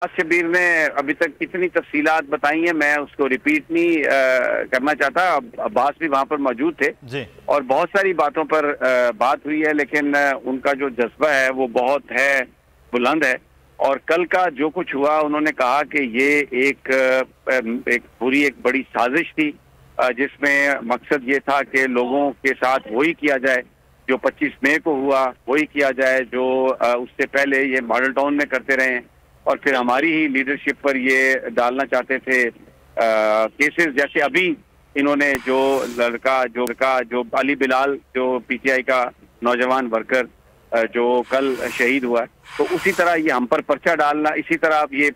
شبیر نے ابھی تک کتنی تفصیلات بتائی ہیں، میں اس کو ریپیٹ نہیں کرنا چاہتا۔ عباس بھی وہاں پر موجود تھے جی، اور بہت ساری باتوں پر بات ہوئی ہے، لیکن ان کا جو جذبہ ہے وہ بہت ہے، بلند ہے۔ اور کل کا جو کچھ ہوا، انہوں نے کہا کہ یہ ایک بڑی سازش تھی، جس میں مقصد یہ تھا کہ لوگوں کے ساتھ وہی کیا جائے جو 25 مئی کو ہوا، وہی کیا جائے جو اس سے پہلے یہ ماڈل ٹاؤن میں کرتے رہے ہیں، اور پھر ہماری ہی لیڈرشپ پر یہ ڈالنا چاہتے تھے کیسز۔ جیسے ابھی انہوں نے جو لڑکا جو علی بلال، جو پی ٹی آئی کا نوجوان ورکر جو کل شہید ہوا ہے، تو اسی طرح یہ ہم پر پرچہ ڈالنا، اسی طرح یہ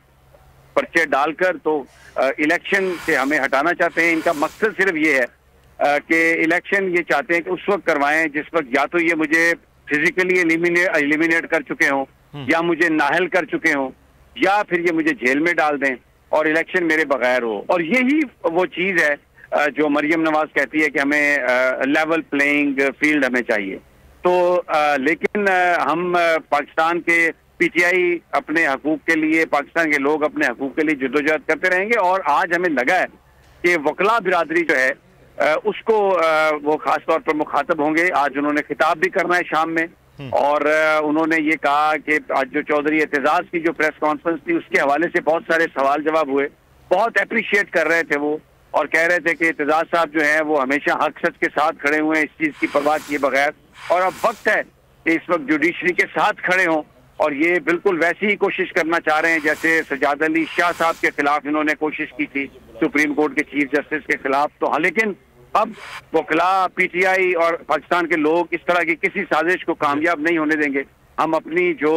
پرچے ڈال کر تو الیکشن سے ہمیں ہٹانا چاہتے ہیں۔ ان کا مقصد صرف یہ ہے کہ الیکشن یہ چاہتے ہیں کہ اس وقت کروائیں جس وقت یا تو یہ مجھے فزیکلی ایلیمینیٹ کر چکے ہوں، یا مجھے نااہل کر چکے ہوں، یا پھر یہ مجھے جیل میں ڈال دیں اور الیکشن میرے بغیر ہو۔ اور یہی وہ چیز ہے جو مریم نواز کہتی ہے کہ ہمیں لیول پلینگ فیلڈ ہمیں چاہیے۔ تو لیکن ہم پاکستان کے پی ٹی آئی اپنے حقوق کے لیے، پاکستان کے لوگ اپنے حقوق کے لیے جدوجہد کرتے رہیں گے، اور آج ہمیں لگا ہے کہ وکلا برادری جو ہے اس کو وہ خاص طور پر مخاطب ہوں گے۔ آج انہوں نے خطاب بھی کرنا ہے شام میں، اور انہوں نے یہ کہا کہ آج جو چودھری اعتزاز کی جو پریس کانفرنس تھی، اس کے حوالے سے بہت سارے سوال جواب ہوئے، بہت اپریشیٹ کر رہے تھے وہ، اور کہہ رہے تھے کہ اعتزاز صاحب جو ہیں وہ ہمیشہ حق سچ کے ساتھ کھڑے ہوئے ہیں، اس چیز کی پرواہ کیے بغیر، اور اب وقت ہے کہ اس وقت جوڈیشری کے ساتھ کھڑے ہوں، اور یہ بالکل ویسی ہی کوشش کرنا چاہ رہے ہیں جیسے سجاد علی شاہ صاحب کے خلاف انہوں نے کوشش کی تھی، سپریم کورٹ کے چیف جسٹس کے خلاف۔ تو لیکن اب وکلا، پی ٹی آئی اور پاکستان کے لوگ اس طرح کی کسی سازش کو کامیاب نہیں ہونے دیں گے۔ ہم اپنی جو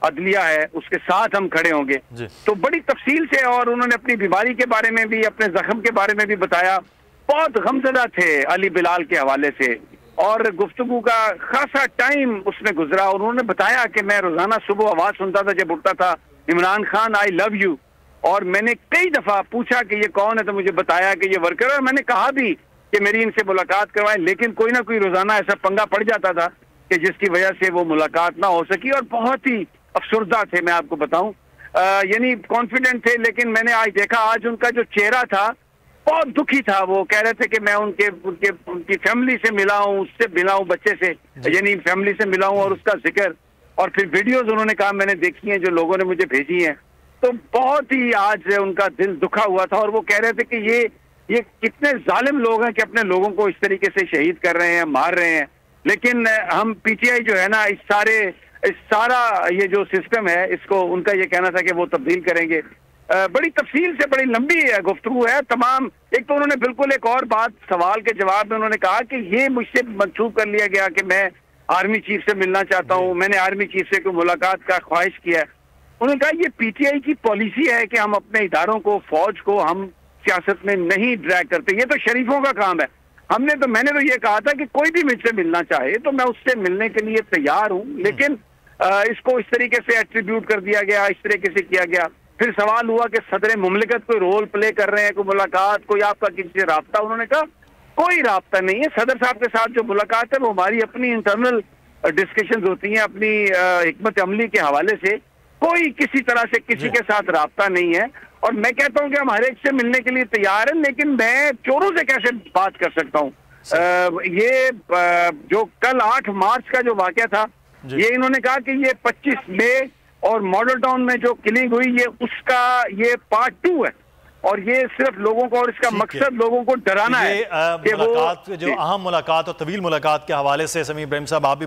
عدلیہ ہے اس کے ساتھ ہم کھڑے ہوں گے۔ تو بڑی تفصیل سے، اور انہوں نے اپنی بیماری کے بارے میں بھی، اپنے زخم کے بارے میں بھی بتایا، بہت غمزدہ تھے علی بلال کے حوالے سے، اور گفتگو کا خاصا ٹائم اس میں گزرا، اور انہوں نے بتایا کہ میں روزانہ صبح آواز سنتا تھا جب اٹھتا تھا، عمران خان آئی لو یو، اور میں نے کئی دفعہ پوچھا کہ یہ کون ہے، تو مجھے بتایا کہ یہ ورکر ہے، اور میں نے کہا بھی کہ میری ان سے ملاقات کروائیں، لیکن کوئی نہ کوئی روزانہ ایسا پنگا پڑ جاتا تھا کہ جس کی وجہ سے وہ ملاقات نہ ہو سکی، اور بہت ہی افسردہ تھے، میں آپ کو بتاؤں، یعنی کانفیڈنٹ تھے، لیکن میں نے آج دیکھا، آج ان کا جو چہرہ تھا بہت دکھی تھا۔ وہ کہہ رہے تھے کہ میں ان کی فیملی سے ملا ہوں، اس سے ملا ہوں، بچے سے، یعنی فیملی سے ملا ہوں، اور اس کا ذکر، اور پھر ویڈیوز انہوں نے کہا میں نے دیکھی ہیں جو لوگوں نے مجھے بھیجی ہیں، تو بہت ہی آج ان کا دل دکھا ہوا تھا، اور وہ کہہ رہے تھے کہ یہ کتنے ظالم لوگ ہیں کہ اپنے لوگوں کو اس طریقے سے شہید کر رہے ہیں، مار رہے ہیں، لیکن ہم پی ٹی آئی جو ہے نا، اس سارا یہ جو سسٹم ہے، اس کو ان کا یہ کہنا تھا کہ وہ تبدیل کریں گے۔ بڑی تفصیل سے بڑی لمبی گفتگو ہے تمام۔ ایک تو انہوں نے بالکل ایک اور بات سوال کے جواب میں انہوں نے کہا کہ یہ مجھ سے منسوخ کر لیا گیا کہ میں آرمی چیف سے ملنا چاہتا ہوں، میں نے آرمی چیف سے کوئی ملاقات کا خواہش کیا ہے۔ انہوں نے کہا یہ پی ٹی آئی کی پالیسی ہے کہ ہم اپنے اداروں کو، فوج کو ہم سیاست میں نہیں ڈریگ کرتے، یہ تو شریفوں کا کام ہے۔ میں نے تو یہ کہا تھا کہ کوئی بھی مجھ سے ملنا چاہے تو میں اس سے ملنے کے لیے تیار ہوں، لیکن اس کو اس طریقے سے ایٹریبیوٹ کر دیا گیا، اس طریقے سے کیا گیا۔ پھر سوال ہوا کہ صدر مملکت کوئی رول پلے کر رہے ہیں، کوئی ملاقات، کوئی آپ کا کسی سے رابطہ؟ انہوں نے کہا کوئی رابطہ نہیں ہے، صدر صاحب کے ساتھ جو ملاقات ہے وہ ہماری اپنی انٹرنل ڈسکشنز ہوتی ہیں، اپنی حکمت عملی کے حوالے سے، کوئی کسی طرح سے کسی کے ساتھ رابطہ نہیں ہے۔ اور میں کہتا ہوں کہ ہم ہر ایک سے ملنے کے لیے تیار ہیں، لیکن میں چوروں سے کیسے بات کر سکتا ہوں؟ یہ جو کل 8 مارچ کا جو واقعہ تھا، یہ انہوں نے کہا کہ یہ 25 مئی اور ماڈل ٹاؤن میں جو کلنگ ہوئی، یہ اس کا یہ پارٹ 2 ہے، اور یہ صرف لوگوں کو، اور اس کا مقصد لوگوں کو ڈرانا ہے۔ ملاقات جو اہم ملاقات اور طویل ملاقات کے حوالے سے سمیع ابراہیم صاحب آپ